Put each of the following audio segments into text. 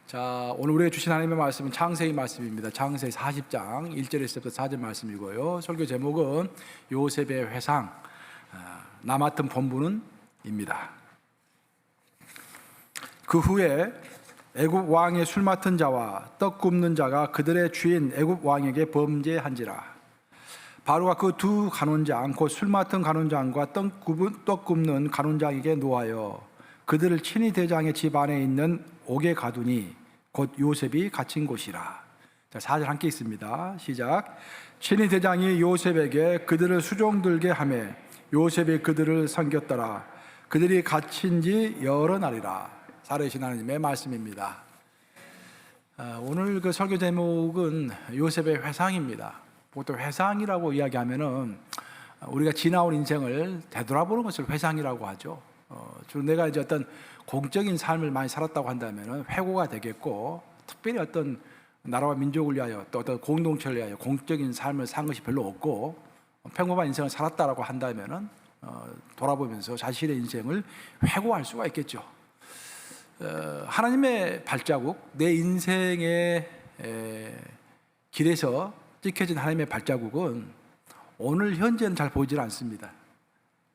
자, 오늘 우리에게 주신 하나님의 말씀은 창세기 말씀입니다. 창세기 40장 1절에서부터 4절 말씀이고요. 설교 제목은 요셉의 회상, 나 맡은 본분은 입니다. 그 후에 애굽 왕의 술 맡은 자와 떡 굽는 자가 그들의 주인 애굽 왕에게 범죄한지라. 바로가 그 두 간원장 곧 술 맡은 간원장과 떡 굽는 간원장에게 노하여 그들을 친위 대장의 집 안에 있는 옥에 가두니 곧 요셉이 갇힌 곳이라. 자, 4절 함께 있습니다. 시작. 친위 대장이 요셉에게 그들을 수종들게 하매 요셉이 그들을 섬겼더라. 그들이 갇힌 지 여러 날이라. 살아계신 하나님의 말씀입니다. 오늘 그 설교 제목은 요셉의 회상입니다. 보통 회상이라고 이야기하면은 우리가 지나온 인생을 되돌아보는 것을 회상이라고 하죠. 주로 내가 이제 어떤 공적인 삶을 많이 살았다고 한다면 회고가 되겠고, 특별히 어떤 나라와 민족을 위하여 또 어떤 공동체를 위하여 공적인 삶을 산 것이 별로 없고 평범한 인생을 살았다라고 한다면 돌아보면서 자신의 인생을 회고할 수가 있겠죠. 하나님의 발자국, 내 인생의 길에서 찍혀진 하나님의 발자국은 오늘 현재는 잘 보이질 않습니다.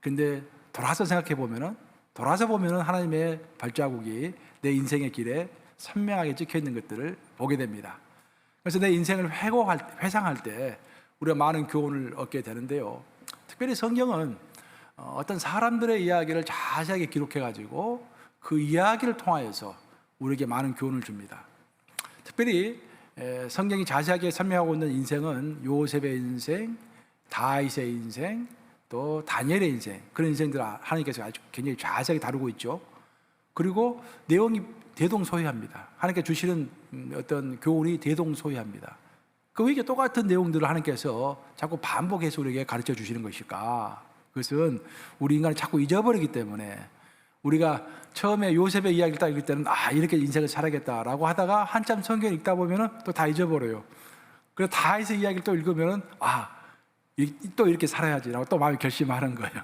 근데 돌아서 생각해 보면은 하나님의 발자국이 내 인생의 길에 선명하게 찍혀 있는 것들을 보게 됩니다. 그래서 내 인생을 회상할 때 우리가 많은 교훈을 얻게 되는데요. 특별히 성경은 어떤 사람들의 이야기를 자세하게 기록해 가지고 그 이야기를 통하여서 우리에게 많은 교훈을 줍니다. 특별히 성경이 자세하게 설명하고 있는 인생은 요셉의 인생, 다윗의 인생, 또 다니엘의 인생, 그런 인생들을 하나님께서 아주 굉장히 자세하게 다루고 있죠. 그리고 내용이 대동소이합니다. 하나님께 주시는 어떤 교훈이 대동소이합니다. 그 왜 똑같은 내용들을 하나님께서 자꾸 반복해서 우리에게 가르쳐 주시는 것일까? 그것은 우리 인간이 자꾸 잊어버리기 때문에, 우리가 처음에 요셉의 이야기를 딱 읽을 때는 이렇게 인생을 살아야겠다라고 하다가 한참 성경을 읽다 보면은 또 다 잊어버려요. 그래서 다윗의 이야기를 또 읽으면은 또 이렇게 살아야지라고 또 마음이 결심하는 거예요.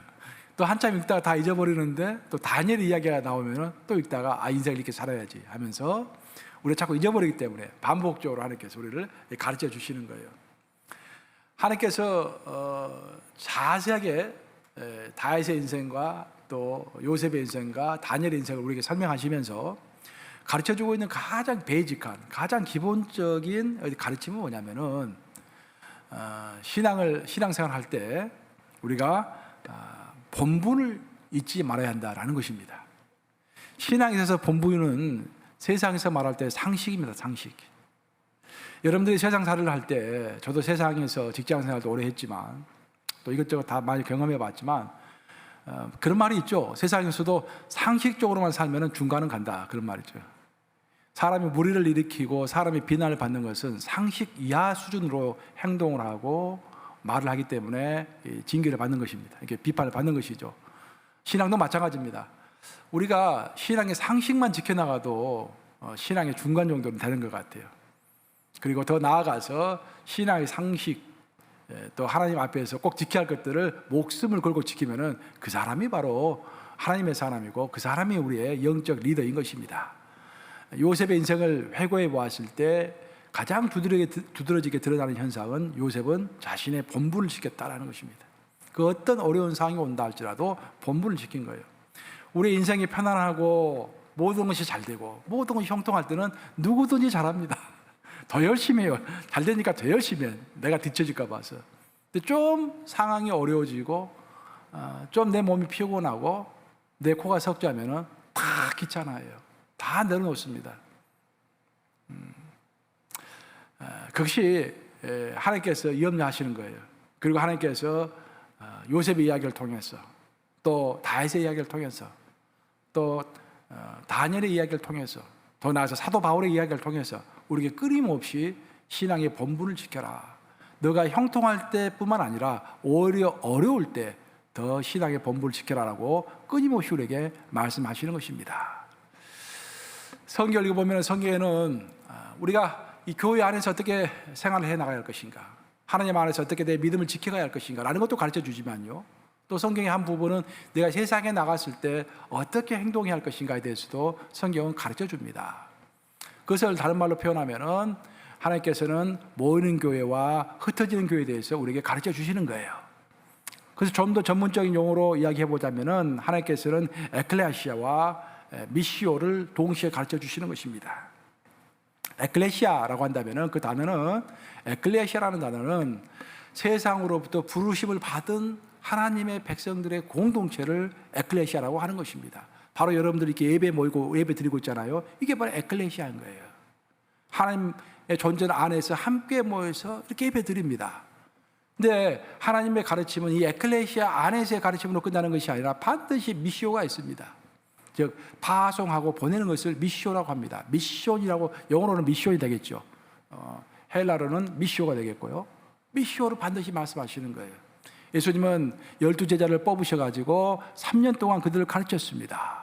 또 한참 읽다가 다 잊어버리는데 또 다니엘 이야기가 나오면은 또 읽다가 인생을 이렇게 살아야지 하면서 우리가 자꾸 잊어버리기 때문에 반복적으로 하나님께서 우리를 가르쳐 주시는 거예요. 하나님께서 자세하게 다윗의 인생과 또 요셉의 인생과 다니엘의 인생을 우리에게 설명하시면서 가르쳐주고 있는 가장 베이직한, 가장 기본적인 가르침은 뭐냐면은 신앙생활 할 때 우리가 본분을 잊지 말아야 한다라는 것입니다. 신앙에 있어서 본분은 세상에서 말할 때 상식입니다. 상식. 여러분들이 세상살이를 할 때, 저도 세상에서 직장생활도 오래 했지만 또 이것저것 다 많이 경험해 봤지만 그런 말이 있죠. 세상에서도 상식적으로만 살면 중간은 간다, 그런 말이죠. 사람이 무리를 일으키고 사람이 비난을 받는 것은 상식 이하 수준으로 행동을 하고 말을 하기 때문에 징계를 받는 것입니다. 이렇게 비판을 받는 것이죠. 신앙도 마찬가지입니다. 우리가 신앙의 상식만 지켜나가도 신앙의 중간 정도는 되는 것 같아요. 그리고 더 나아가서 신앙의 상식, 또 하나님 앞에서 꼭 지켜야 할 것들을 목숨을 걸고 지키면은 그 사람이 바로 하나님의 사람이고 그 사람이 우리의 영적 리더인 것입니다. 요셉의 인생을 회고해 보았을 때 가장 두드러지게 드러나는 현상은 요셉은 자신의 본분을 지켰다라는 것입니다. 그 어떤 어려운 상황이 온다 할지라도 본분을 지킨 거예요. 우리 인생이 편안하고 모든 것이 잘 되고 모든 것이 형통할 때는 누구든지 잘합니다. 더 열심히 해요. 잘 되니까 더 열심히 해요. 내가 뒤처질까 봐서. 근데 좀 상황이 어려워지고 좀 내 몸이 피곤하고 내 코가 석자면은 다 귀찮아요. 다 내려놓습니다. 그것이 하나님께서 염려하시는 거예요. 그리고 하나님께서 요셉의 이야기를 통해서 또 다윗의 이야기를 통해서 또 다니엘의 이야기를 통해서 더 나아가서 사도 바울의 이야기를 통해서 우리에게 끊임없이 신앙의 본분을 지켜라. 너가 형통할 때뿐만 아니라 오히려 어려울 때 더 신앙의 본분을 지켜라라고 끊임없이 우리에게 말씀하시는 것입니다. 성경을 읽어보면 성경에는 우리가 이 교회 안에서 어떻게 생활을 해나가야 할 것인가, 하나님 안에서 어떻게 내 믿음을 지켜가야 할 것인가 라는 것도 가르쳐 주지만요, 또 성경의 한 부분은 내가 세상에 나갔을 때 어떻게 행동해야 할 것인가에 대해서도 성경은 가르쳐 줍니다. 그것을 다른 말로 표현하면은 하나님께서는 모이는 교회와 흩어지는 교회에 대해서 우리에게 가르쳐 주시는 거예요. 그래서 좀 더 전문적인 용어로 이야기해 보자면은 하나님께서는 에클레시아와 미시오를 동시에 가르쳐 주시는 것입니다. 에클레시아라고 한다면은 그 단어는, 에클레시아라는 단어는 세상으로부터 부르심을 받은 하나님의 백성들의 공동체를 에클레시아라고 하는 것입니다. 바로 여러분들이 이렇게 예배 모이고 예배 드리고 있잖아요. 이게 바로 에클레시아인 거예요. 하나님의 존재 안에서 함께 모여서 이렇게 예배 드립니다. 근데 하나님의 가르침은 이 에클레시아 안에서의 가르침으로 끝나는 것이 아니라 반드시 미시오가 있습니다. 즉 파송하고 보내는 것을 미시오라고 합니다. 미션이라고, 영어로는 미션이 되겠죠. 헬라어로는 미시오가 되겠고요. 미시오를 반드시 말씀하시는 거예요. 예수님은 12제자를 뽑으셔가지고 3년 동안 그들을 가르쳤습니다.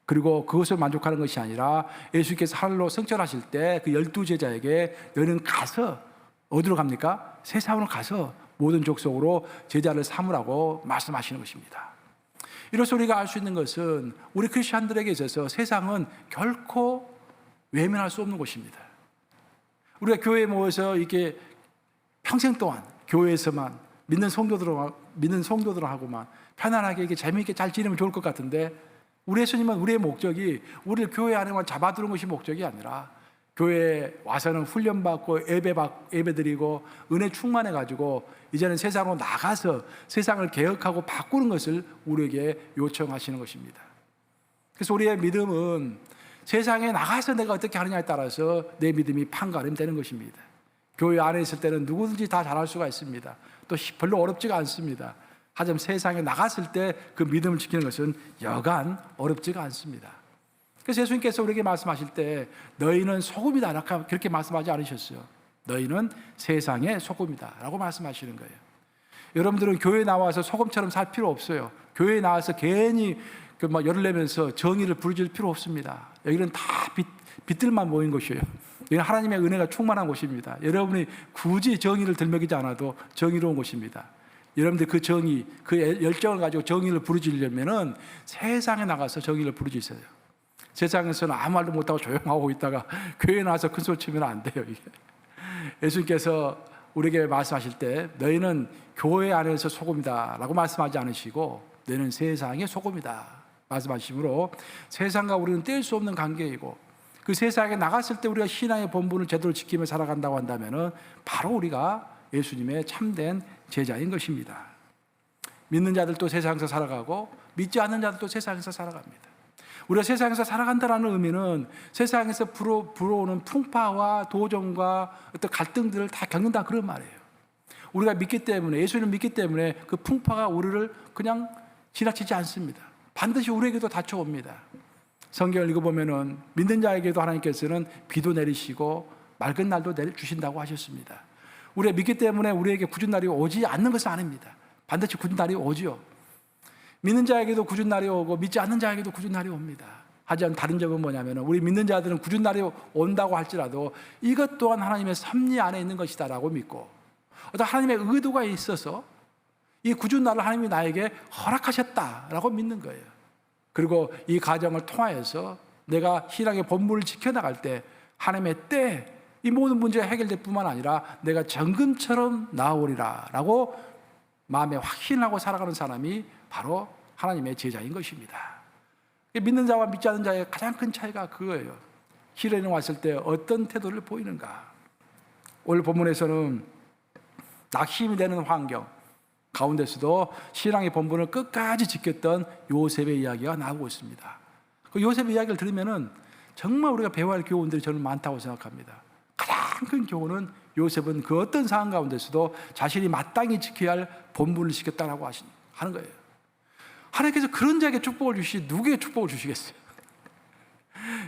그리고 그것을 만족하는 것이 아니라 예수께서 하늘로 승천하실 때 그 12제자에게 너희는 가서 어디로 갑니까? 세상으로 가서 모든 족속으로 제자를 삼으라고 말씀하시는 것입니다. 이로써 우리가 알 수 있는 것은 우리 크리스천들에게 있어서 세상은 결코 외면할 수 없는 곳입니다. 우리가 교회에 모여서 이렇게 평생 동안 교회에서만 믿는 성도들하고만 편안하게 이렇게 재미있게 잘 지내면 좋을 것 같은데, 우리 예수님은 우리의 목적이 우리를 교회 안에만 잡아두는 것이 목적이 아니라 교회에 와서는 훈련받고 예배드리고 은혜 충만해가지고 이제는 세상으로 나가서 세상을 개혁하고 바꾸는 것을 우리에게 요청하시는 것입니다. 그래서 우리의 믿음은 세상에 나가서 내가 어떻게 하느냐에 따라서 내 믿음이 판가름되는 것입니다. 교회 안에 있을 때는 누구든지 다 잘할 수가 있습니다. 또 별로 어렵지가 않습니다. 하지만 세상에 나갔을 때 그 믿음을 지키는 것은 여간 어렵지가 않습니다. 그래서 예수님께서 우리에게 말씀하실 때 너희는 소금이다 그렇게 말씀하지 않으셨어요. 너희는 세상의 소금이다 라고 말씀하시는 거예요. 여러분들은 교회에 나와서 소금처럼 살 필요 없어요. 교회에 나와서 괜히 열을 내면서 정의를 부르질 필요 없습니다. 여기는 다 빛들만 모인 곳이에요. 여기는 하나님의 은혜가 충만한 곳입니다. 여러분이 굳이 정의를 들먹이지 않아도 정의로운 곳입니다. 여러분들 그 정의, 그 열정을 가지고 정의를 부르짖으려면은 세상에 나가서 정의를 부르짖어요. 세상에서는 아무 말도 못하고 조용하고 있다가 교회에 나와서 큰 소리 치면 안 돼요. 이게. 예수님께서 우리에게 말씀하실 때 너희는 교회 안에서 소금이다 라고 말씀하지 않으시고 너희는 세상의 소금이다 말씀하시므로 세상과 우리는 뗄 수 없는 관계이고, 그 세상에 나갔을 때 우리가 신앙의 본분을 제대로 지키며 살아간다고 한다면은 바로 우리가 예수님의 참된 제자인 것입니다. 믿는 자들도 세상에서 살아가고 믿지 않는 자들도 세상에서 살아갑니다. 우리가 세상에서 살아간다는 의미는 세상에서 불어오는 풍파와 도전과 어떤 갈등들을 다 겪는다 그런 말이에요. 우리가 믿기 때문에, 예수님을 믿기 때문에 그 풍파가 우리를 그냥 지나치지 않습니다. 반드시 우리에게도 닥쳐옵니다. 성경을 읽어보면은 믿는 자에게도 하나님께서는 비도 내리시고 맑은 날도 주신다고 하셨습니다. 우리가 믿기 때문에 우리에게 굳은 날이 오지 않는 것은 아닙니다. 반드시 굳은 날이 오죠. 믿는 자에게도 굳은 날이 오고 믿지 않는 자에게도 굳은 날이 옵니다. 하지만 다른 점은 뭐냐면 우리 믿는 자들은 굳은 날이 온다고 할지라도 이것 또한 하나님의 섭리 안에 있는 것이다라고 믿고, 어떤 하나님의 의도가 있어서 이 굳은 날을 하나님이 나에게 허락하셨다라고 믿는 거예요. 그리고 이 과정을 통하여서 내가 신앙의 본분을 지켜나갈 때 하나님의 때 이 모든 문제가 해결될 뿐만 아니라 내가 정금처럼 나아오리라 라고 마음에 확신하고 살아가는 사람이 바로 하나님의 제자인 것입니다. 믿는 자와 믿지 않는 자의 가장 큰 차이가 그거예요. 시련이 왔을 때 어떤 태도를 보이는가. 오늘 본문에서는 낙심이 되는 환경 가운데서도 신앙의 본분을 끝까지 지켰던 요셉의 이야기가 나오고 있습니다. 그 요셉의 이야기를 들으면은 정말 우리가 배워야 할 교훈들이 저는 많다고 생각합니다. 가장 큰 교훈은 요셉은 그 어떤 상황 가운데서도 자신이 마땅히 지켜야 할 본분을 지켰다라고 하는 거예요. 하나님께서 그런 자에게 축복을 주시지 누구에게 축복을 주시겠어요?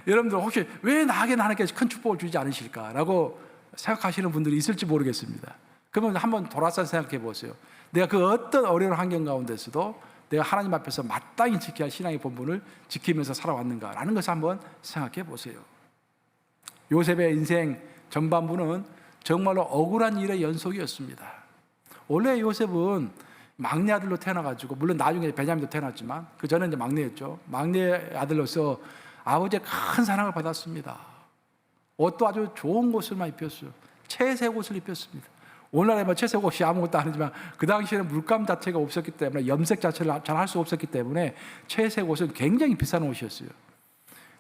여러분들 혹시 왜 나에게 하나님께서 큰 축복을 주지 않으실까라고 생각하시는 분들이 있을지 모르겠습니다. 그러면 한번 돌아서 생각해 보세요. 내가 그 어떤 어려운 환경 가운데서도 내가 하나님 앞에서 마땅히 지켜야 할 신앙의 본분을 지키면서 살아왔는가라는 것을 한번 생각해 보세요. 요셉의 인생 전반부는 정말로 억울한 일의 연속이었습니다. 원래 요셉은 막내 아들로 태어나가지고, 물론 나중에 베냐민도 태어났지만 그 전에 이제 막내였죠. 막내 아들로서 아버지의 큰 사랑을 받았습니다. 옷도 아주 좋은 옷을만 입혔어요. 채색 옷을 입혔습니다. 오늘날에 뭐 채색 옷이 아무것도 아니지만 그 당시에는 물감 자체가 없었기 때문에 염색 자체를 잘 할 수 없었기 때문에 채색 옷은 굉장히 비싼 옷이었어요.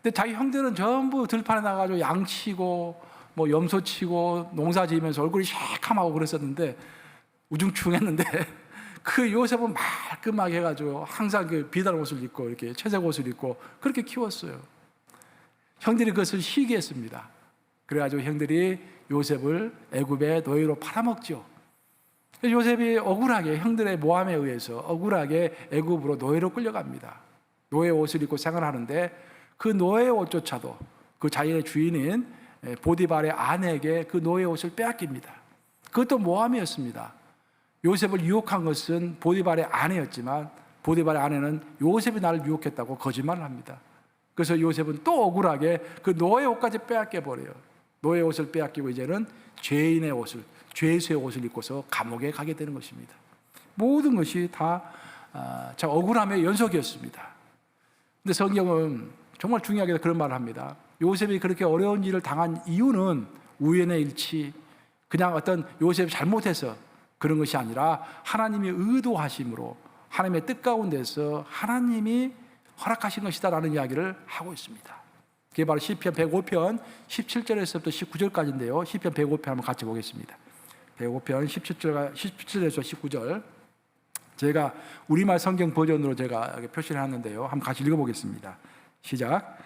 근데 자기 형들은 전부 들판에 나가서 양치고 뭐 염소 치고 농사 지으면서 얼굴이 새카맣고 그랬었는데 우중충했는데 그 요셉은 말끔하게 해가지고 항상 그 비단 옷을 입고 이렇게 채색 옷을 입고 그렇게 키웠어요. 형들이 그것을 시기했습니다. 그래가지고 형들이 요셉을 애굽의 노예로 팔아먹죠. 요셉이 억울하게 형들의 모함에 의해서 억울하게 애굽으로 노예로 끌려갑니다. 노예 옷을 입고 생활하는데 그 노예 옷조차도 그 자신의 주인인 보디발의 아내에게 그 노예 옷을 빼앗깁니다. 그것도 모함이었습니다. 요셉을 유혹한 것은 보디발의 아내였지만 보디발의 아내는 요셉이 나를 유혹했다고 거짓말을 합니다. 그래서 요셉은 또 억울하게 그 노예 옷까지 빼앗겨 버려요. 노예 옷을 빼앗기고 이제는 죄인의 옷을, 죄수의 옷을 입고서 감옥에 가게 되는 것입니다. 모든 것이 다 참 억울함의 연속이었습니다. 근데 성경은 정말 중요하게 그런 말을 합니다. 요셉이 그렇게 어려운 일을 당한 이유는 우연의 일치, 그냥 어떤 요셉이 잘못해서 그런 것이 아니라 하나님이 의도하심으로 하나님의 뜻 가운데서 하나님이 허락하신 것이다라는 이야기를 하고 있습니다. 그게 바로 시편 105편 17절에서부터 19절까지인데요. 시편 105편 한번 같이 보겠습니다. 105편 17절에서 19절. 제가 우리말 성경 버전으로 제가 표시를 했는데요. 한번 같이 읽어보겠습니다. 시작.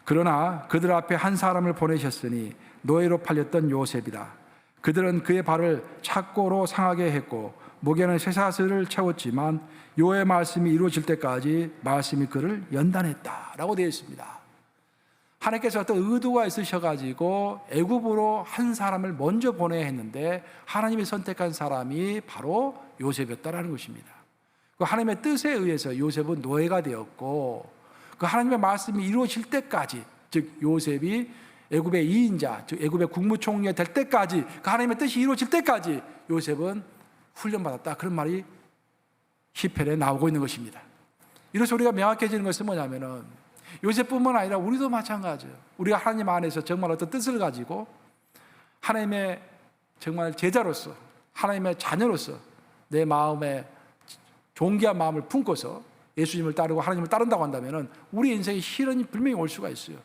그러나 그들 앞에 한 사람을 보내셨으니 노예로 팔렸던 요셉이다. 그들은 그의 발을 착고로 상하게 했고 목에는 쇠사슬을 채웠지만 여호와의 말씀이 이루어질 때까지 말씀이 그를 연단했다라고 되어 있습니다. 하나님께서 어떤 의도가 있으셔가지고 애굽으로 한 사람을 먼저 보내야 했는데 하나님이 선택한 사람이 바로 요셉이었다라는 것입니다. 그 하나님의 뜻에 의해서 요셉은 노예가 되었고 그 하나님의 말씀이 이루어질 때까지, 즉 요셉이 애굽의 2인자, 즉 애굽의 국무총리가 될 때까지, 그 하나님의 뜻이 이루어질 때까지 요셉은 훈련받았다. 그런 말이 시편에 나오고 있는 것입니다. 이로써 우리가 명확해지는 것은 뭐냐면은 요셉뿐만 아니라 우리도 마찬가지예요. 우리가 하나님 안에서 정말 어떤 뜻을 가지고 하나님의 정말 제자로서, 하나님의 자녀로서 내 마음에 존귀한 마음을 품고서 예수님을 따르고 하나님을 따른다고 한다면 우리 인생에 시련이 분명히 올 수가 있어요.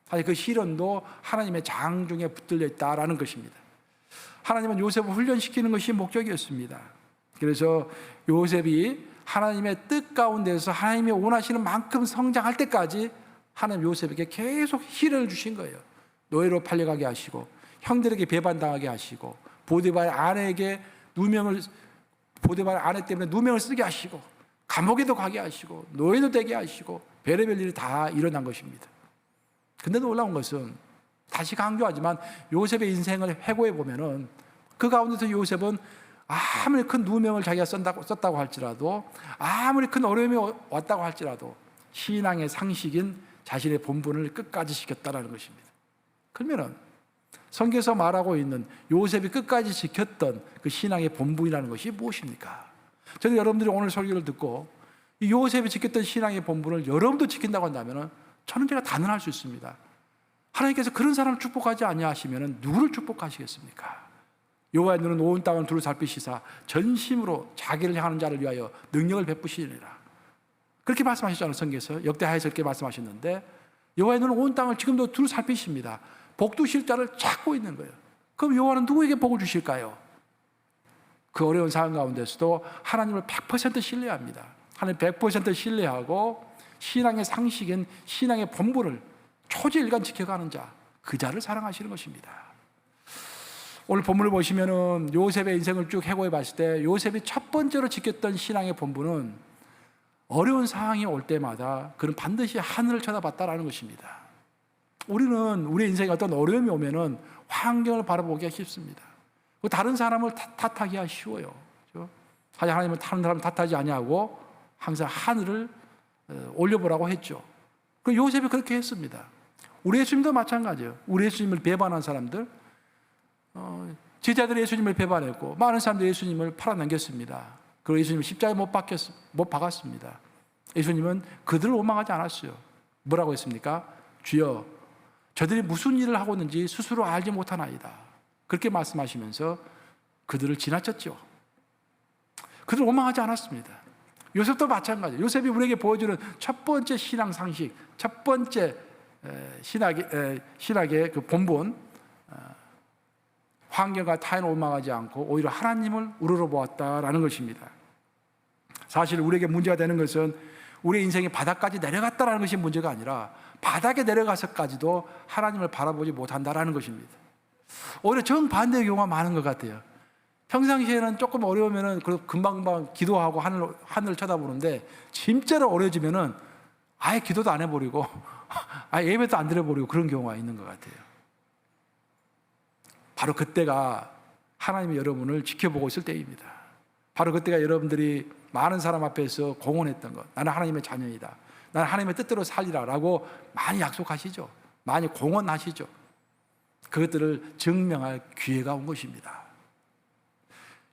사실 그 시련도 하나님의 장중에 붙들려 있다라는 것입니다. 하나님은 요셉을 훈련시키는 것이 목적이었습니다. 그래서 요셉이 하나님의 뜻 가운데서 하나님이 원하시는 만큼 성장할 때까지 하나님 요셉에게 계속 시련을 주신 거예요. 노예로 팔려가게 하시고 형들에게 배반당하게 하시고 보디발 아내에게 보디발 아내 때문에 누명을 쓰게 하시고 감옥에도 가게 하시고 노예도 되게 하시고 별의별 일이 다 일어난 것입니다. 근데 놀라운 것은 다시 강조하지만 요셉의 인생을 회고해 보면은 그 가운데서 요셉은 아무리 큰 누명을 자기가 썼다고 할지라도 아무리 큰 어려움이 왔다고 할지라도 신앙의 상식인 자신의 본분을 끝까지 지켰다는 것입니다. 그러면은 성경에서 말하고 있는 요셉이 끝까지 지켰던 그 신앙의 본분이라는 것이 무엇입니까? 저는 여러분들이 오늘 설교를 듣고 이 요셉이 지켰던 신앙의 본분을 여러분도 지킨다고 한다면 저는 제가 단언할 수 있습니다. 하나님께서 그런 사람을 축복하지 아니하시면 누구를 축복하시겠습니까? 여호와의 눈은 온 땅을 두루 살피시사 전심으로 자기를 향하는 자를 위하여 능력을 베푸시리라. 그렇게 말씀하셨잖아요. 성경에서 역대하에서 그렇게 말씀하셨는데 여호와의 눈은 온 땅을 지금도 두루 살피십니다. 복 두실 자를 찾고 있는 거예요. 그럼 여호와는 누구에게 복을 주실까요? 그 어려운 상황 가운데서도 하나님을 100% 신뢰합니다. 하나님 100% 신뢰하고 신앙의 상식인 신앙의 본분을 초지일관 지켜가는 자, 그 자를 사랑하시는 것입니다. 오늘 본문을 보시면은 요셉의 인생을 쭉 해고해 봤을 때 요셉이 첫 번째로 지켰던 신앙의 본분은 어려운 상황이 올 때마다 그는 반드시 하늘을 쳐다봤다라는 것입니다. 우리는 우리 인생에 어떤 어려움이 오면은 환경을 바라보기가 쉽습니다. 다른 사람을 탓하기가 쉬워요. 그렇죠? 하지만 하나님은 다른 사람을 탓하지 아니하고 항상 하늘을 올려보라고 했죠. 그 요셉이 그렇게 했습니다. 우리 예수님도 마찬가지예요. 우리 예수님을 배반한 사람들, 제자들이 예수님을 배반했고 많은 사람들이 예수님을 팔아넘겼습니다. 그리고 예수님을 십자가에 못 박았습니다. 예수님은 그들을 원망하지 않았어요. 뭐라고 했습니까? 주여, 저들이 무슨 일을 하고 있는지 스스로 알지 못하나이다. 그렇게 말씀하시면서 그들을 지나쳤죠. 그들을 원망하지 않았습니다. 요셉도 마찬가지. 요셉이 우리에게 보여주는 첫 번째 신앙 상식, 첫 번째 신학의 그 본본, 환경과 타인을 원망하지 않고 오히려 하나님을 우러러보았다라는 것입니다. 사실 우리에게 문제가 되는 것은 우리의 인생이 바닥까지 내려갔다라는 것이 문제가 아니라 바닥에 내려가서까지도 하나님을 바라보지 못한다라는 것입니다. 오히려 정반대의 경우가 많은 것 같아요. 평상시에는 조금 어려우면은 금방금방 기도하고 하늘을 쳐다보는데 진짜로 어려워지면은 아예 기도도 안 해버리고 아예 예배도 안 드려버리고 그런 경우가 있는 것 같아요. 바로 그때가 하나님이 여러분을 지켜보고 있을 때입니다. 바로 그때가 여러분들이 많은 사람 앞에서 공언했던 것, 나는 하나님의 자녀이다, 나는 하나님의 뜻대로 살리라 라고 많이 약속하시죠. 많이 공언하시죠. 그것들을 증명할 기회가 온 것입니다.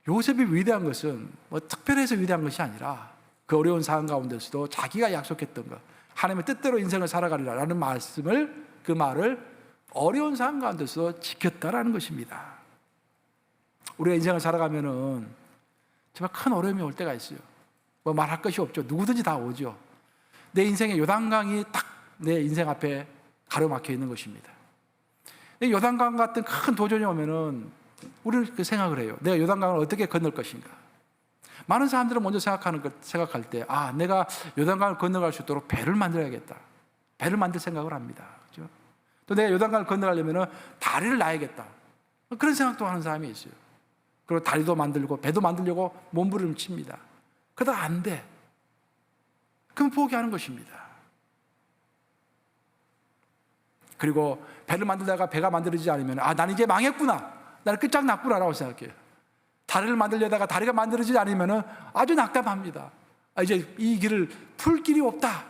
요셉이 위대한 것은 뭐 특별해서 위대한 것이 아니라 그 어려운 상황 가운데서도 자기가 약속했던 것, 하나님의 뜻대로 인생을 살아가리라는 그 말을 어려운 상황 가운데서 지켰다라는 것입니다. 우리가 인생을 살아가면은 정말 큰 어려움이 올 때가 있어요. 뭐 말할 것이 없죠. 누구든지 다 오죠. 내 인생의 요단강이 딱 내 인생 앞에 가로막혀 있는 것입니다. 요단강 같은 큰 도전이 오면은 우리는 그 생각을 해요. 내가 요단강을 어떻게 건널 것인가. 많은 사람들은 먼저 생각할 때, 내가 요단강을 건너갈 수 있도록 배를 만들어야겠다. 배를 만들 생각을 합니다. 그렇죠? 또 내가 요단강을 건너가려면 다리를 놔야겠다. 그런 생각도 하는 사람이 있어요. 그리고 다리도 만들고 배도 만들려고 몸부림을 칩니다. 그러다 안 돼. 그럼 포기하는 것입니다. 그리고 배를 만들다가 배가 만들어지지 않으면 난 이제 망했구나. 나는 끝장났구나라고 생각해요. 다리를 만들려다가 다리가 만들어지지 않으면 아주 낙담합니다. 이제 이 길을 풀 길이 없다.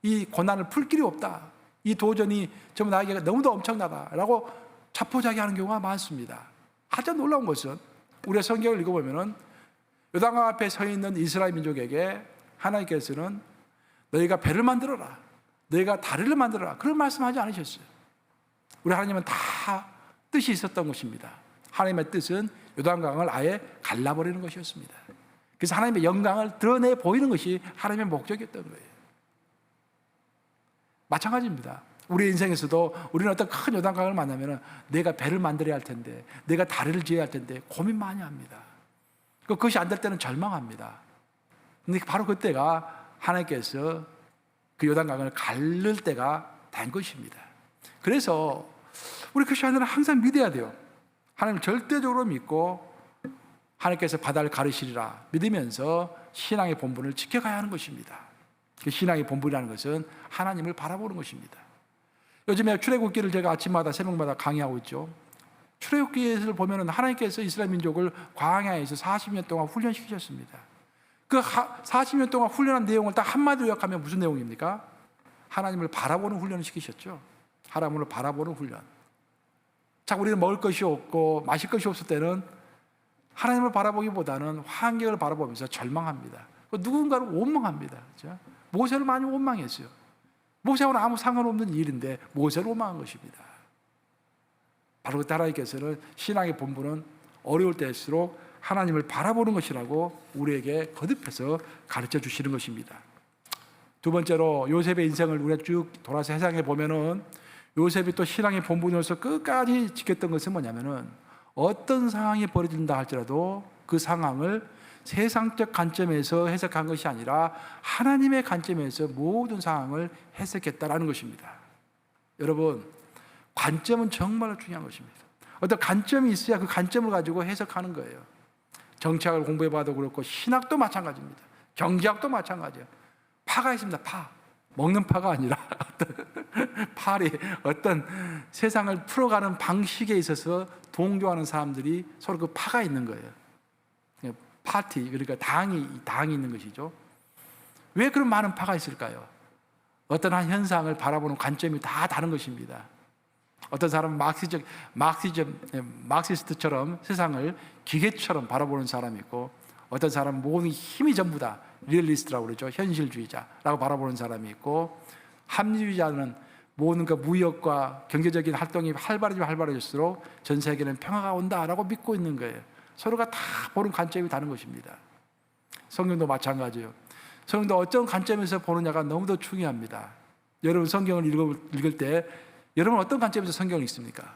이 고난을 풀 길이 없다. 이 도전이 전부 나에게 너무도 엄청나다라고 자포자기하는 경우가 많습니다. 아주 놀라운 것은 우리가 성경을 읽어보면 요단강 앞에 서 있는 이스라엘 민족에게 하나님께서는 너희가 배를 만들어라, 너희가 다리를 만들어라, 그런 말씀하지 않으셨어요. 우리 하나님은 다 뜻이 있었던 것입니다. 하나님의 뜻은 요단강을 아예 갈라버리는 것이었습니다. 그래서 하나님의 영광을 드러내 보이는 것이 하나님의 목적이었던 거예요. 마찬가지입니다. 우리 인생에서도 우리는 어떤 큰 요단강을 만나면 내가 배를 만들어야 할 텐데, 내가 다리를 지어야 할 텐데 고민 많이 합니다. 그것이 안 될 때는 절망합니다. 근데 바로 그때가 하나님께서 그 요단강을 가를 때가 된 것입니다. 그래서 우리 크리스천들은 항상 믿어야 돼요. 하나님을 절대적으로 믿고 하나님께서 바다를 가르시리라 믿으면서 신앙의 본분을 지켜가야 하는 것입니다. 그 신앙의 본분이라는 것은 하나님을 바라보는 것입니다. 요즘에 출애굽기를 제가 아침마다 새벽마다 강의하고 있죠. 출애굽기를 보면은 하나님께서 이스라엘 민족을 광야에서 40년 동안 훈련시키셨습니다. 그 40년 동안 훈련한 내용을 딱 한마디로 요약하면 무슨 내용입니까? 하나님을 바라보는 훈련을 시키셨죠. 하나님을 바라보는 훈련. 자, 우리는 먹을 것이 없고 마실 것이 없을 때는 하나님을 바라보기보다는 환경을 바라보면서 절망합니다. 누군가를 원망합니다. 그렇죠? 모세를 많이 원망했어요. 모세하고는 아무 상관없는 일인데 모세를 원망한 것입니다. 바로 그때 하나님께서는 신앙의 본분은 어려울 때일수록 하나님을 바라보는 것이라고 우리에게 거듭해서 가르쳐 주시는 것입니다. 두 번째로 요셉의 인생을 우리가 쭉 돌아서 해상해 보면은 요셉이 또 신앙의 본분으로서 끝까지 지켰던 것은 뭐냐면은 어떤 상황이 벌어진다 할지라도 그 상황을 세상적 관점에서 해석한 것이 아니라 하나님의 관점에서 모든 상황을 해석했다라는 것입니다. 여러분, 관점은 정말 중요한 것입니다. 어떤 관점이 있어야 그 관점을 가지고 해석하는 거예요. 정치학을 공부해봐도 그렇고 신학도 마찬가지입니다. 경제학도 마찬가지예요. 파가 있습니다. 파. 먹는 파가 아니라 팔이 어떤 세상을 풀어가는 방식에 있어서 동조하는 사람들이 서로 그 파가 있는 거예요. 파티, 그러니까 당이 있는 것이죠. 왜 그런 많은 파가 있을까요? 어떤 한 현상을 바라보는 관점이 다 다른 것입니다. 어떤 사람은 마르크시스트처럼 세상을 기계처럼 바라보는 사람이 있고, 어떤 사람은 모든 힘이 전부 다 리얼리스트라고 그러죠. 현실주의자라고 바라보는 사람이 있고, 합리주의자는 모든 그 무역과 경제적인 활동이 활발해질수록 전 세계는 평화가 온다라고 믿고 있는 거예요. 서로가 다 보는 관점이 다른 것입니다. 성경도 마찬가지예요. 성경도 어떤 관점에서 보느냐가 너무도 중요합니다. 여러분 성경을 읽을 때 여러분 어떤 관점에서 성경을 읽습니까?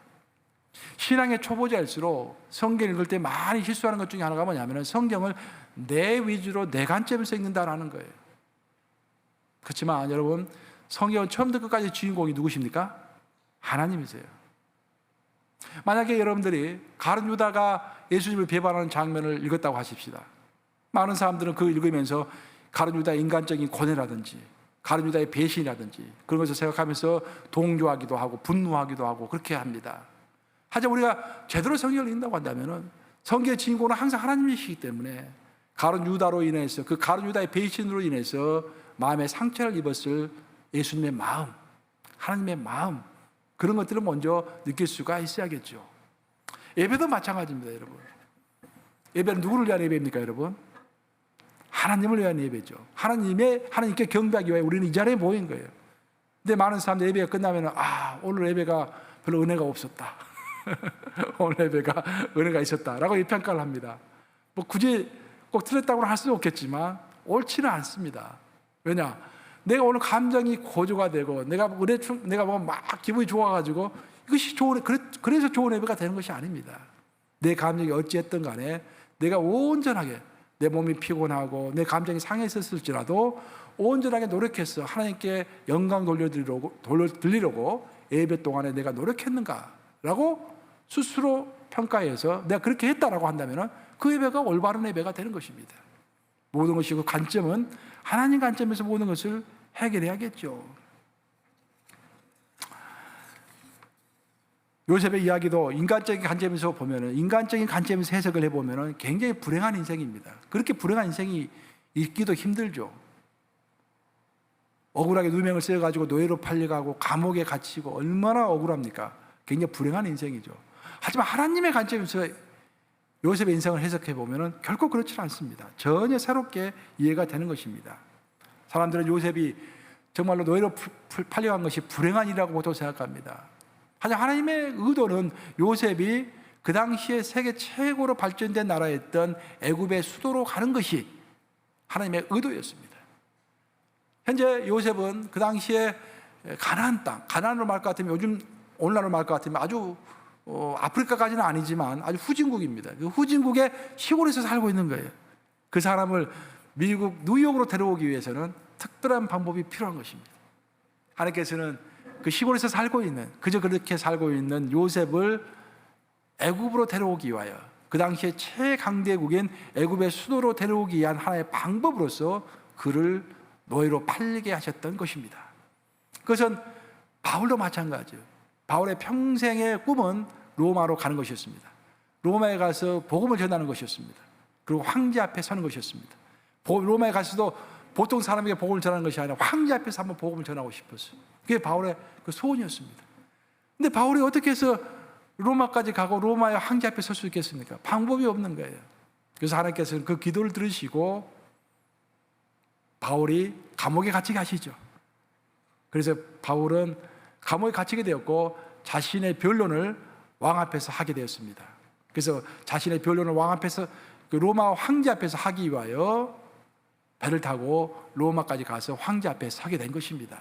신앙의 초보자일수록 성경 읽을 때 많이 실수하는 것 중에 하나가 뭐냐면 성경을 내 위주로 내 관점에서 읽는다라는 거예요. 그렇지만 여러분 성경은 처음부터 끝까지 주인공이 누구십니까? 하나님이세요. 만약에 여러분들이 가룟 유다가 예수님을 배반하는 장면을 읽었다고 하십시다. 많은 사람들은 그걸 읽으면서 가룟 유다의 인간적인 고뇌라든지 가룟 유다의 배신이라든지 그런 것을 생각하면서 동조하기도 하고 분노하기도 하고 그렇게 합니다. 하지만 우리가 제대로 성경을 읽는다고 한다면 성경의 주인공은 항상 하나님이시기 때문에 가룟 유다로 인해서 그 가룟 유다의 배신으로 인해서 마음의 상처를 입었을 예수님의 마음, 하나님의 마음 그런 것들을 먼저 느낄 수가 있어야겠죠. 예배도 마찬가지입니다, 여러분. 예배는 누구를 위한 예배입니까, 여러분? 하나님을 위한 예배죠. 하나님께 경배하기 위해 우리는 이 자리에 모인 거예요. 근데 많은 사람들 예배가 끝나면 오늘 예배가 별로 은혜가 없었다. 오늘 예배가 은혜가 있었다라고 평가를 합니다. 뭐 굳이 꼭 틀렸다고는 할 수는 없겠지만 옳지는 않습니다. 왜냐? 내가 오늘 감정이 고조가 되고 내가 막 기분이 좋아가지고 이것이 그래서 좋은 예배가 되는 것이 아닙니다. 내 감정이 어찌했든 간에 내가 온전하게 내 몸이 피곤하고 내 감정이 상했었을지라도 온전하게 노력해서 하나님께 영광 돌려드리려고 예배 동안에 내가 노력했는가라고 스스로 평가해서 내가 그렇게 했다라고 한다면 그 예배가 올바른 예배가 되는 것입니다. 모든 것이 그 관점은 하나님 관점에서 모든 것을 해결해야겠죠. 요셉의 이야기도 인간적인 관점에서 보면은 인간적인 관점에서 해석을 해보면은 굉장히 불행한 인생입니다. 그렇게 불행한 인생이 있기도 힘들죠. 억울하게 누명을 쓰여가지고 노예로 팔려가고 감옥에 갇히고 얼마나 억울합니까? 굉장히 불행한 인생이죠. 하지만 하나님의 관점에서 요셉의 인생을 해석해 보면은 결코 그렇지 않습니다. 전혀 새롭게 이해가 되는 것입니다. 사람들은 요셉이 정말로 노예로 팔려간 것이 불행한 일이라고 보통 생각합니다. 하지만 하나님의 의도는 요셉이 그 당시에 세계 최고로 발전된 나라였던 애굽의 수도로 가는 것이 하나님의 의도였습니다. 현재 요셉은 그 당시에 가나안 땅, 가나안으로 말할 것 같으면 요즘 오늘날로 말할 것 같으면 아주 아프리카까지는 아니지만 아주 후진국입니다. 그 후진국의 시골에서 살고 있는 거예요. 그 사람을 미국 뉴욕으로 데려오기 위해서는 특별한 방법이 필요한 것입니다. 하나님께서는 그 시골에서 살고 있는 그저 그렇게 살고 있는 요셉을 애굽으로 데려오기 위하여 그 당시에 최강대국인 애굽의 수도로 데려오기 위한 하나의 방법으로서 그를 노예로 팔리게 하셨던 것입니다. 그것은 바울도 마찬가지예요. 바울의 평생의 꿈은 로마로 가는 것이었습니다. 로마에 가서 복음을 전하는 것이었습니다. 그리고 황제 앞에 서는 것이었습니다. 로마에 가서도 보통 사람에게 복음을 전하는 것이 아니라 황제 앞에서 한번 복음을 전하고 싶었어요. 그게 바울의 그 소원이었습니다. 근데 바울이 어떻게 해서 로마까지 가고 로마의 황제 앞에 설 수 있겠습니까? 방법이 없는 거예요. 그래서 하나님께서는 그 기도를 들으시고 바울이 감옥에 갇히게 하시죠. 그래서 바울은 감옥에 갇히게 되었고 자신의 변론을 왕 앞에서 하게 되었습니다. 그래서 자신의 변론을 왕 앞에서 그 로마 황제 앞에서 하기 위하여 배를 타고 로마까지 가서 황제 앞에 서게 된 것입니다.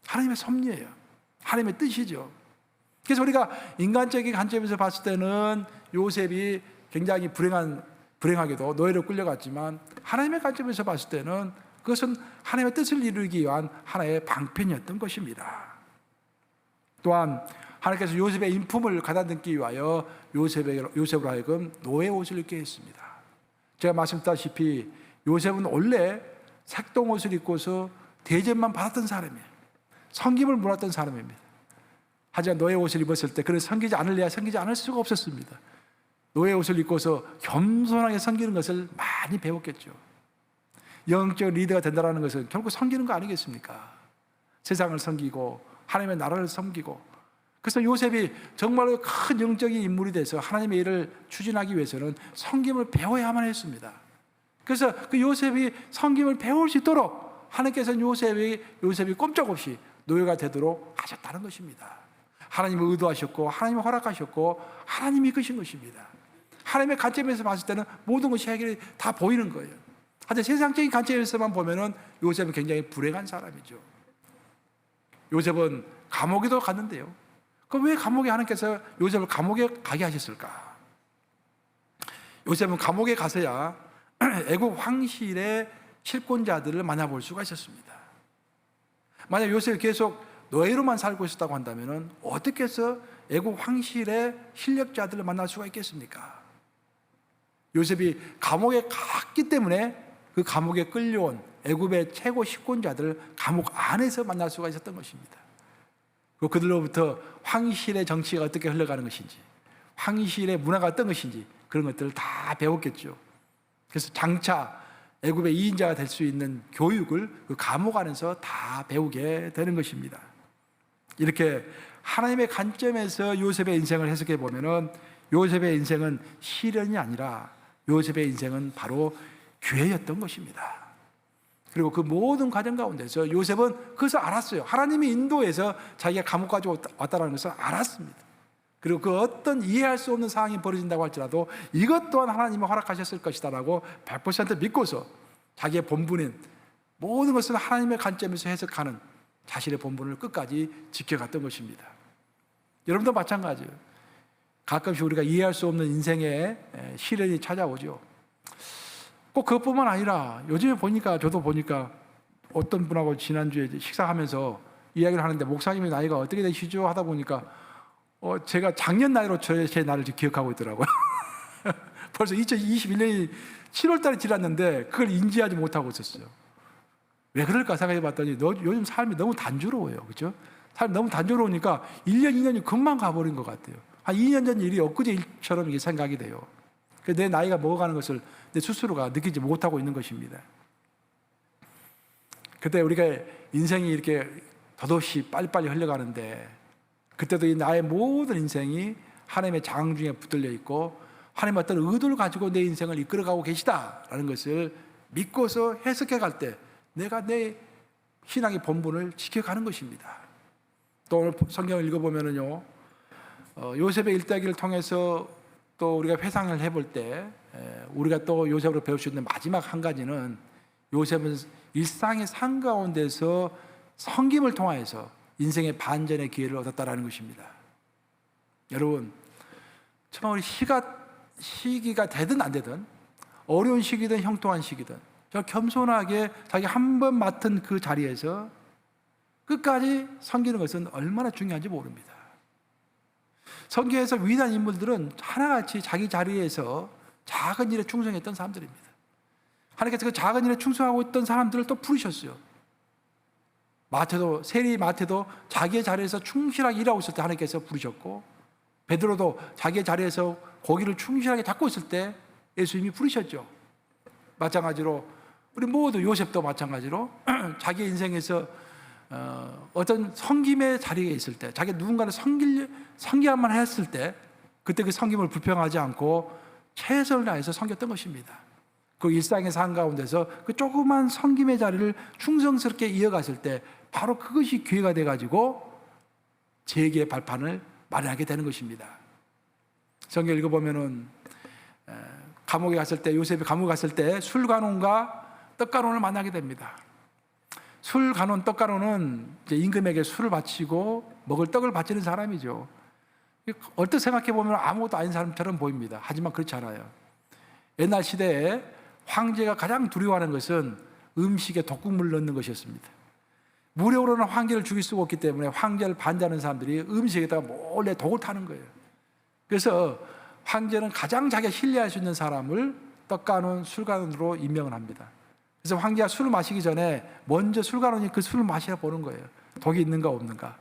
하나님의 섭리예요. 하나님의 뜻이죠. 그래서 우리가 인간적인 관점에서 봤을 때는 요셉이 굉장히 불행하게도 노예로 끌려갔지만 하나님의 관점에서 봤을 때는 그것은 하나님의 뜻을 이루기 위한 하나의 방편이었던 것입니다. 또한 하나님께서 요셉의 인품을 가다듬기 위하여 요셉으로 하여금 노예 옷을 입게 했습니다. 제가 말씀드렸다시피 요셉은 원래 색동 옷을 입고서 대접만 받았던 사람이에요. 섬김을 몰았던 사람입니다. 하지만 노예 옷을 입었을 때 그를 섬기지 않을래야 섬기지 않을 수가 없었습니다. 노예 옷을 입고서 겸손하게 섬기는 것을 많이 배웠겠죠. 영적 리더가 된다는 것은 결국 섬기는 거 아니겠습니까? 세상을 섬기고 하나님의 나라를 섬기고. 그래서 요셉이 정말로 큰 영적인 인물이 돼서 하나님의 일을 추진하기 위해서는 섬김을 배워야만 했습니다. 그래서 그 요셉이 섬김을 배울 수 있도록 하나님께서는 요셉이 꼼짝없이 노예가 되도록 하셨다는 것입니다. 하나님이 의도하셨고 하나님이 허락하셨고 하나님이 이끄신 것입니다. 하나님의 관점에서 봤을 때는 모든 것이 해결이 다 보이는 거예요. 하여튼 세상적인 관점에서만 보면은 요셉은 굉장히 불행한 사람이죠. 요셉은 감옥에도 갔는데요. 그럼 왜 감옥에 하나님께서 요셉을 감옥에 가게 하셨을까? 요셉은 감옥에 가서야 애국 황실의 실권자들을 만나볼 수가 있었습니다. 만약 요셉이 계속 노예로만 살고 있었다고 한다면 어떻게 해서 애국 황실의 실력자들을 만날 수가 있겠습니까? 요셉이 감옥에 갔기 때문에 그 감옥에 끌려온 애굽의 최고 식권자들을 감옥 안에서 만날 수가 있었던 것입니다. 그리고 그들로부터 황실의 정치가 어떻게 흘러가는 것인지, 황실의 문화가 어떤 것인지 그런 것들을 다 배웠겠죠. 그래서 장차 애굽의 2인자가 될 수 있는 교육을 그 감옥 안에서 다 배우게 되는 것입니다. 이렇게 하나님의 관점에서 요셉의 인생을 해석해 보면은 요셉의 인생은 시련이 아니라 요셉의 인생은 바로 기회였던 것입니다. 그리고 그 모든 과정 가운데서 요셉은 그것을 알았어요. 하나님이 인도해서 자기가 감옥까지 왔다는 것을 알았습니다. 그리고 그 어떤 이해할 수 없는 상황이 벌어진다고 할지라도 이것 또한 하나님이 허락하셨을 것이다라고 100% 믿고서 자기의 본분인 모든 것을 하나님의 관점에서 해석하는 자신의 본분을 끝까지 지켜갔던 것입니다. 여러분도 마찬가지예요. 가끔씩 우리가 이해할 수 없는 인생에 시련이 찾아오죠. 꼭 그것뿐만 아니라 요즘에 보니까 저도 보니까 어떤 분하고 지난주에 식사하면서 이야기를 하는데 목사님의 나이가 어떻게 되시죠? 하다 보니까 제가 작년 나이로 제 나이를 기억하고 있더라고요. 벌써 2021년이 7월 달에 지났는데 그걸 인지하지 못하고 있었어요. 왜 그럴까 생각해 봤더니 요즘 삶이 너무 단조로워요. 그렇죠? 삶이 너무 단조로우니까 1년, 2년이 금방 가버린 것 같아요. 한 2년 전 일이 엊그제 일처럼 이게 생각이 돼요. 내 나이가 먹어가는 것을 내 스스로가 느끼지 못하고 있는 것입니다. 그때 우리가 인생이 이렇게 더없이 빨리빨리 흘러가는데 그때도 이 나의 모든 인생이 하나님의 장 중에 붙들려 있고 하나님의 어떤 의도를 가지고 내 인생을 이끌어가고 계시다라는 것을 믿고서 해석해 갈 때 내가 내 신앙의 본분을 지켜가는 것입니다. 또 오늘 성경을 읽어보면은요, 요셉의 일대기를 통해서 또 우리가 회상을 해볼 때 우리가 또 요셉으로 배울 수 있는 마지막 한 가지는 요셉은 일상의 삶 가운데서 섬김을 통하여서 인생의 반전의 기회를 얻었다라는 것입니다. 여러분, 정말 우리 시기가 되든 안 되든 어려운 시기든 형통한 시기든 저 겸손하게 자기 한 번 맡은 그 자리에서 끝까지 섬기는 것은 얼마나 중요한지 모릅니다. 성경에서 위대한 인물들은 하나같이 자기 자리에서 작은 일에 충성했던 사람들입니다. 하나님께서 그 작은 일에 충성하고 있던 사람들을 또 부르셨어요. 세리 마태도 자기의 자리에서 충실하게 일하고 있을 때 하나님께서 부르셨고, 베드로도 자기의 자리에서 고기를 충실하게 잡고 있을 때 예수님이 부르셨죠. 마찬가지로 우리 모두 요셉도 마찬가지로 자기 인생에서 어떤 섬김의 자리에 있을 때, 자기 누군가를 섬겨야만 했을 때 그때 그 섬김을 불평하지 않고 최선을 다해서 섬겼던 것입니다. 그 일상의 삶 가운데서 그 조그만 섬김의 자리를 충성스럽게 이어갔을 때 바로 그것이 기회가 돼가지고 재기의 발판을 마련하게 되는 것입니다. 성경 읽어보면은 감옥에 갔을 때, 요셉이 감옥에 갔을 때 술관원과 떡관원을 만나게 됩니다. 술관원, 떡관원은 이제 임금에게 술을 바치고 먹을 떡을 바치는 사람이죠. 얼핏 생각해 보면 아무것도 아닌 사람처럼 보입니다. 하지만 그렇지 않아요. 옛날 시대에 황제가 가장 두려워하는 것은 음식에 독국물을 넣는 것이었습니다. 물에 오르는 황제를 죽일 수가 없기 때문에 황제를 반대하는 사람들이 음식에다가 몰래 독을 타는 거예요. 그래서 황제는 가장 자기가 신뢰할 수 있는 사람을 떡관원, 술관원으로 임명을 합니다. 그래서 황제가 술을 마시기 전에 먼저 술관원이 그 술을 마시러 보는 거예요. 독이 있는가 없는가.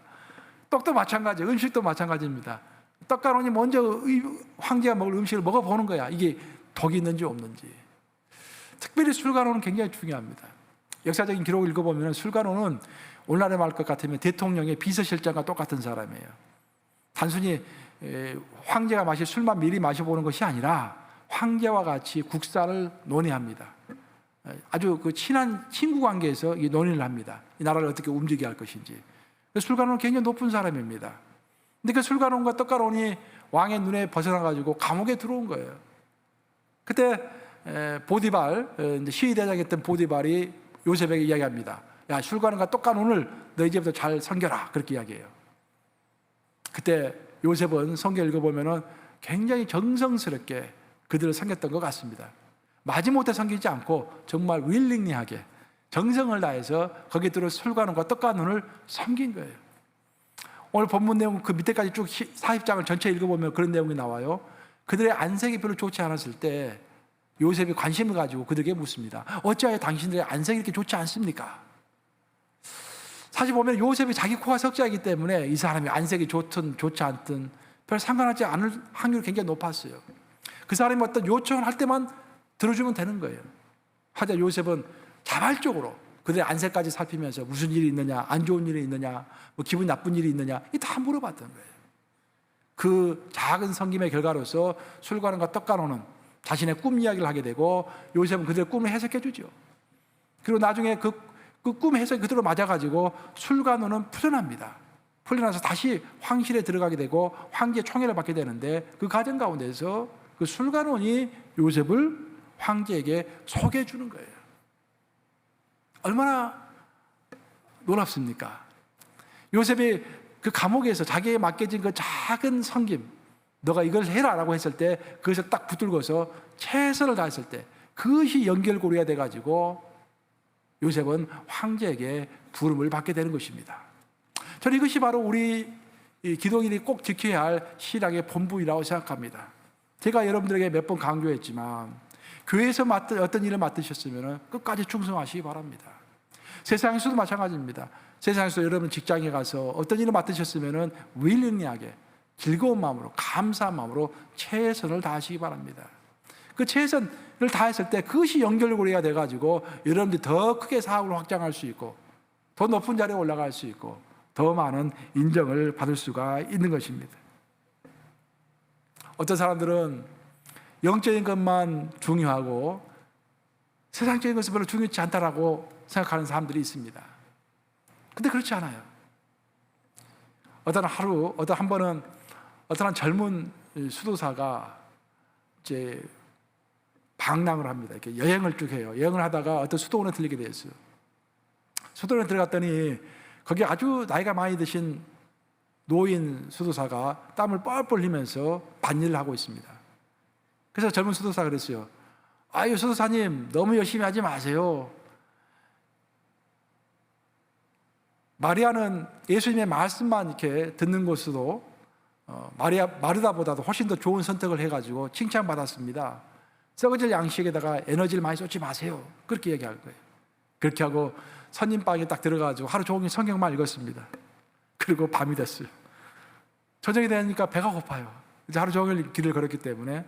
떡도 마찬가지예요. 음식도 마찬가지입니다. 떡관원이 먼저 황제가 먹을 음식을 먹어보는 거야. 이게 독이 있는지 없는지. 특별히 술관원은 굉장히 중요합니다. 역사적인 기록을 읽어보면 술관원은 오늘날의 말 것 같으면 대통령의 비서실장과 똑같은 사람이에요. 단순히 황제가 마실 술만 미리 마셔보는 것이 아니라 황제와 같이 국사를 논의합니다. 아주 그 친한 친구 관계에서 이 논의를 합니다. 이 나라를 어떻게 움직여야 할 것인지. 술관원은 굉장히 높은 사람입니다. 근데 그 술관원과 떡가론이 왕의 눈에 벗어나가지고 감옥에 들어온 거예요. 그때 보디발, 시위대장이었던 보디발이 요셉에게 이야기합니다. 야, 술관원과 떡가론을 너 이제부터 잘 섬겨라. 그렇게 이야기해요. 그때 요셉은 성경 읽어보면 굉장히 정성스럽게 그들을 섬겼던 것 같습니다. 마지못해 섬기지 않고 정말 윌링리하게 정성을 다해서 거기에 들어 술관원과 떡가론을 섬긴 거예요. 오늘 본문 내용 그 밑에까지 쭉 사입장을 전체 읽어보면 그런 내용이 나와요. 그들의 안색이 별로 좋지 않았을 때 요셉이 관심을 가지고 그들에게 묻습니다. 어찌하여 당신들의 안색이 이렇게 좋지 않습니까? 사실 보면 요셉이 자기 코가 석자이기 때문에 이 사람이 안색이 좋든 좋지 않든 별 상관하지 않을 확률이 굉장히 높았어요. 그 사람이 어떤 요청을 할 때만 들어주면 되는 거예요. 하자 요셉은 자발적으로 그들의 안색까지 살피면서 무슨 일이 있느냐, 안 좋은 일이 있느냐, 뭐 기분 나쁜 일이 있느냐, 이 다 물어봤던 거예요. 그 작은 섬김의 결과로서 술관원과 떡가론은 자신의 꿈 이야기를 하게 되고 요셉은 그들의 꿈을 해석해 주죠. 그리고 나중에 그 꿈 해석이 그대로 맞아가지고 술관원은 풀려납니다. 풀려나서 다시 황실에 들어가게 되고 황제의 총애를 받게 되는데 그 과정 가운데서 그 술관원이 요셉을 황제에게 소개해 주는 거예요. 얼마나 놀랍습니까? 요셉이 그 감옥에서 자기에게 맡겨진 그 작은 섬김, 너가 이걸 해라 라고 했을 때 그것을 딱 붙들고서 최선을 다했을 때 그것이 연결고리가 돼가지고 요셉은 황제에게 부름을 받게 되는 것입니다. 저는 이것이 바로 우리 기독인이 꼭 지켜야 할 신앙의 본분이라고 생각합니다. 제가 여러분들에게 몇 번 강조했지만 교회에서 어떤 일을 맡으셨으면 끝까지 충성하시기 바랍니다. 세상에서도 마찬가지입니다. 세상에서 여러분 직장에 가서 어떤 일을 맡으셨으면 윌링리하게 즐거운 마음으로 감사한 마음으로 최선을 다하시기 바랍니다. 그 최선을 다했을 때 그것이 연결고리가 돼가지고 여러분들이 더 크게 사업을 확장할 수 있고 더 높은 자리에 올라갈 수 있고 더 많은 인정을 받을 수가 있는 것입니다. 어떤 사람들은 영적인 것만 중요하고 세상적인 것은 별로 중요치 않다라고 생각하는 사람들이 있습니다. 근데 그렇지 않아요. 어떤 한 번은 어떤 젊은 수도사가 이제 방랑을 합니다. 이렇게 여행을 쭉 해요. 여행을 하다가 어떤 수도원에 들리게 됐어요. 수도원에 들어갔더니 거기 아주 나이가 많이 드신 노인 수도사가 땀을 뻘뻘 흘리면서 밭일을 하고 있습니다. 그래서 젊은 수도사가 그랬어요. 아유, 수도사님, 너무 열심히 하지 마세요. 마리아는 예수님의 말씀만 이렇게 듣는 것으로 마르다보다도 훨씬 더 좋은 선택을 해가지고 칭찬받았습니다. 썩어질 양식에다가 에너지를 많이 쏟지 마세요. 그렇게 얘기할 거예요. 그렇게 하고 선임방에 딱 들어가가지고 하루 종일 성경만 읽었습니다. 그리고 밤이 됐어요. 저녁이 되니까 배가 고파요. 이제 하루 종일 길을 걸었기 때문에.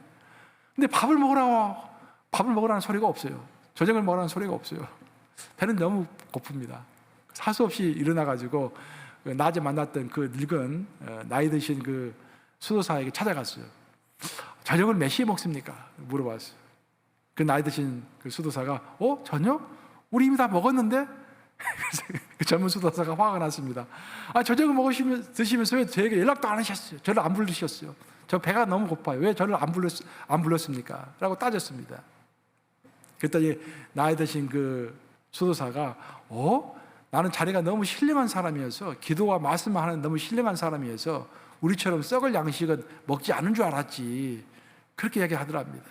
근데 밥을 먹으라는 소리가 없어요. 저녁을 먹으라는 소리가 없어요. 배는 너무 고픕니다. 할 수 없이 일어나가지고 낮에 만났던 그 늙은 나이 드신 그 수도사에게 찾아갔어요. 저녁을 몇 시에 먹습니까? 물어봤어요. 그 나이 드신 그 수도사가 저녁? 우리 이미 다 먹었는데? 그 젊은 수도사가 화가 났습니다. 저녁을 드시면서 왜 저에게 연락도 안 하셨어요? 저를 안 부르셨어요? 저 배가 너무 고파요. 왜 저를 안 불렀습니까? 라고 따졌습니다. 그랬더니 나이 드신 그 수도사가 나는 자네가 너무 신령한 사람이어서 기도와 말씀만 하는 너무 신령한 사람이어서 우리처럼 썩을 양식은 먹지 않은 줄 알았지. 그렇게 이야기하더랍니다.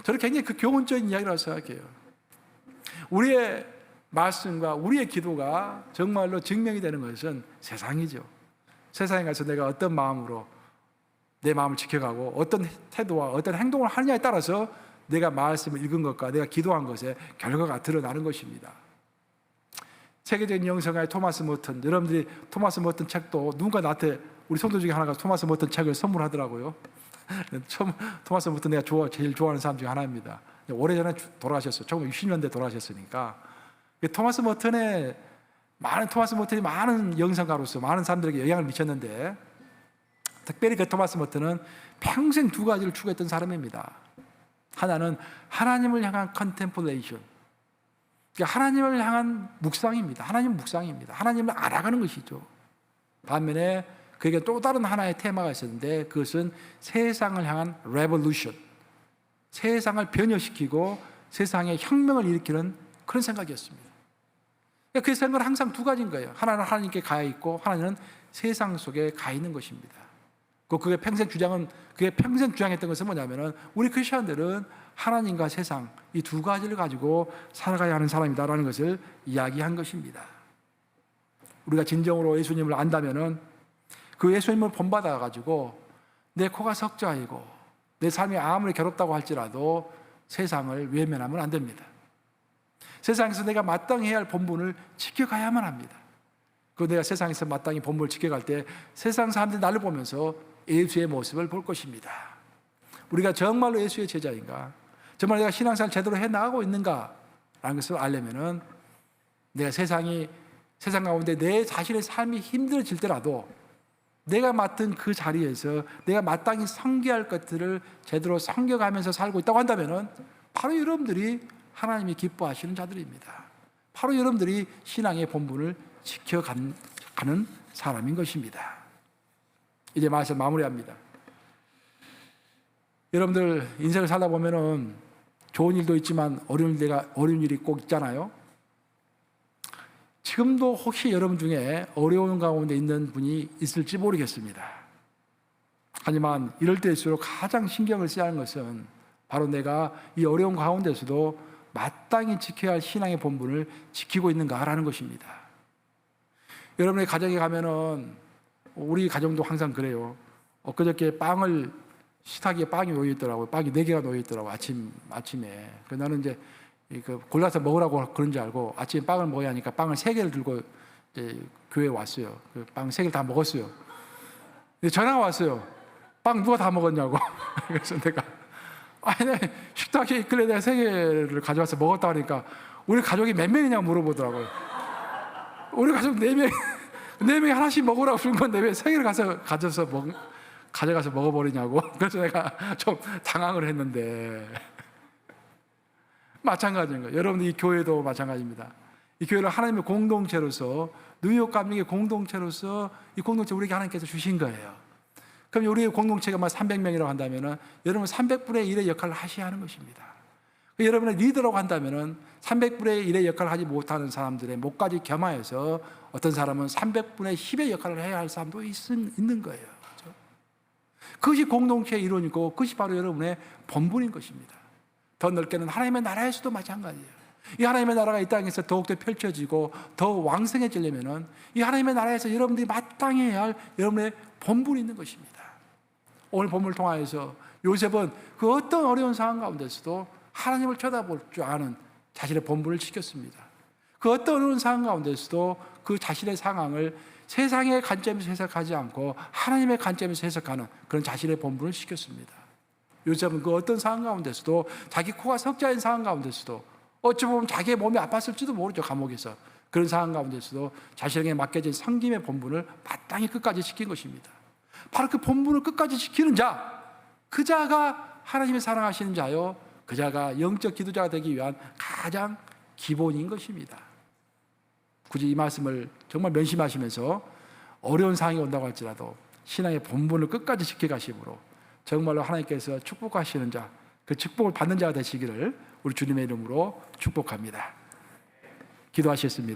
저는 굉장히 그 교훈적인 이야기라고 생각해요. 우리의 말씀과 우리의 기도가 정말로 증명이 되는 것은 세상이죠. 세상에 가서 내가 어떤 마음으로 내 마음을 지켜가고 어떤 태도와 어떤 행동을 하느냐에 따라서 내가 말씀을 읽은 것과 내가 기도한 것의 결과가 드러나는 것입니다. 세계적인 영성가의 토마스 머튼, 여러분들이 토마스 머튼 책도 누군가 나한테 우리 성도 중에 하나가 토마스 머튼 책을 선물하더라고요. 토마스 머튼 내가 제일 좋아하는 사람 중에 하나입니다. 오래전에 돌아가셨어요. 1960년대 돌아가셨으니까. 토마스 머튼이 많은 영성가로서 많은 사람들에게 영향을 미쳤는데 특별히 그 토마스 머튼은 평생 두 가지를 추구했던 사람입니다. 하나는 하나님을 향한 컨템플레이션, 그러니까 하나님을 향한 묵상입니다. 하나님 묵상입니다. 하나님을 알아가는 것이죠. 반면에 그에게 또 다른 하나의 테마가 있었는데 그것은 세상을 향한 레볼루션, 세상을 변혁시키고 세상에 혁명을 일으키는 그런 생각이었습니다. 그러니까 그 생각은 항상 두 가지인 거예요. 하나는 하나님께 가 있고 하나는 세상 속에 가 있는 것입니다. 그게 평생 주장했던 것은 뭐냐면은 우리 크리스천들은 하나님과 세상 이 두 가지를 가지고 살아가야 하는 사람이다라는 것을 이야기한 것입니다. 우리가 진정으로 예수님을 안다면은 그 예수님을 본받아 가지고 내 코가 석자이고 내 삶이 아무리 괴롭다고 할지라도 세상을 외면하면 안 됩니다. 세상에서 내가 마땅히 해야 할 본분을 지켜가야만 합니다. 그 내가 세상에서 마땅히 본분을 지켜갈 때 세상 사람들이 나를 보면서 예수의 모습을 볼 것입니다. 우리가 정말로 예수의 제자인가? 정말 내가 신앙생활 제대로 해나가고 있는가? 라는 것을 알려면은 내가 세상 가운데 내 자신의 삶이 힘들어질더라도 내가 맡은 그 자리에서 내가 마땅히 섬겨야 할 것들을 제대로 섬겨가면서 살고 있다고 한다면은 바로 여러분들이 하나님이 기뻐하시는 자들입니다. 바로 여러분들이 신앙의 본분을 지켜가는 사람인 것입니다. 이제 말씀 마무리합니다. 여러분들 인생을 살다 보면은 좋은 일도 있지만 어려운 일이 꼭 있잖아요. 지금도 혹시 여러분 중에 어려운 가운데 있는 분이 있을지 모르겠습니다. 하지만 이럴 때일수록 가장 신경을 써야 하는 것은 바로 내가 이 어려운 가운데서도 마땅히 지켜야 할 신앙의 본분을 지키고 있는가라는 것입니다. 여러분의 가정에 가면은 우리 가정도 항상 그래요. 엊그저께 식탁에 빵이 놓여 있더라고요. 빵이 4개가 놓여 있더라고요. 아침에. 나는 이제 골라서 먹으라고 그런 줄 알고 아침에 빵을 먹어야 하니까 빵을 3개를 들고 이제 교회에 왔어요. 그 빵 3개를 다 먹었어요. 근데 전화가 왔어요. 빵 누가 다 먹었냐고. 그래서 내가 식탁에 있길래 내가 3개를 가져와서 먹었다 하니까 우리 가족이 몇 명이냐고 물어보더라고요. 우리 가족 4명, 4명이 하나씩 먹으라고 준 건데 왜 3개를 가져가서 먹어버리냐고. 그래서 내가 좀 당황을 했는데 마찬가지인 거예요. 여러분들 이 교회도 마찬가지입니다. 이 교회를 하나님의 공동체로서 뉴욕 감리의 공동체로서 이 공동체 우리에게 하나님께서 주신 거예요. 그럼 우리의 공동체가 300명이라고 한다면 여러분 300분의 1의 역할을 하셔야 하는 것입니다. 여러분의 리더라고 한다면 300분의 1의 역할을 하지 못하는 사람들의 목까지 겸하여서 어떤 사람은 300분의 10의 역할을 해야 할 사람도 있는 거예요. 그렇죠? 그것이 공동체의 이론이고 그것이 바로 여러분의 본분인 것입니다. 더 넓게는 하나님의 나라에서도 마찬가지예요. 이 하나님의 나라가 이 땅에서 더욱더 펼쳐지고 더 왕성해지려면 이 하나님의 나라에서 여러분들이 마땅히 해야 할 여러분의 본분이 있는 것입니다. 오늘 본문을 통하여서 요셉은 그 어떤 어려운 상황 가운데서도 하나님을 쳐다볼 줄 아는 자신의 본분을 지켰습니다. 그 어떤 어려운 상황 가운데서도 그 자신의 상황을 세상의 관점에서 해석하지 않고 하나님의 관점에서 해석하는 그런 자신의 본분을 지켰습니다. 요셉은 그 어떤 상황 가운데서도 자기 코가 석자인 상황 가운데서도 어찌 보면 자기의 몸이 아팠을지도 모르죠. 감옥에서. 그런 상황 가운데서도 자신에게 맡겨진 섬김의 본분을 마땅히 끝까지 지킨 것입니다. 바로 그 본분을 끝까지 지키는 자, 그 자가 하나님의 사랑하시는 자요, 그 자가 영적 기도자가 되기 위한 가장 기본인 것입니다. 굳이 이 말씀을 정말 면심하시면서 어려운 상황이 온다고 할지라도 신앙의 본분을 끝까지 지켜가심으로 정말로 하나님께서 축복하시는 자, 그 축복을 받는 자가 되시기를 우리 주님의 이름으로 축복합니다. 기도하시겠습니다.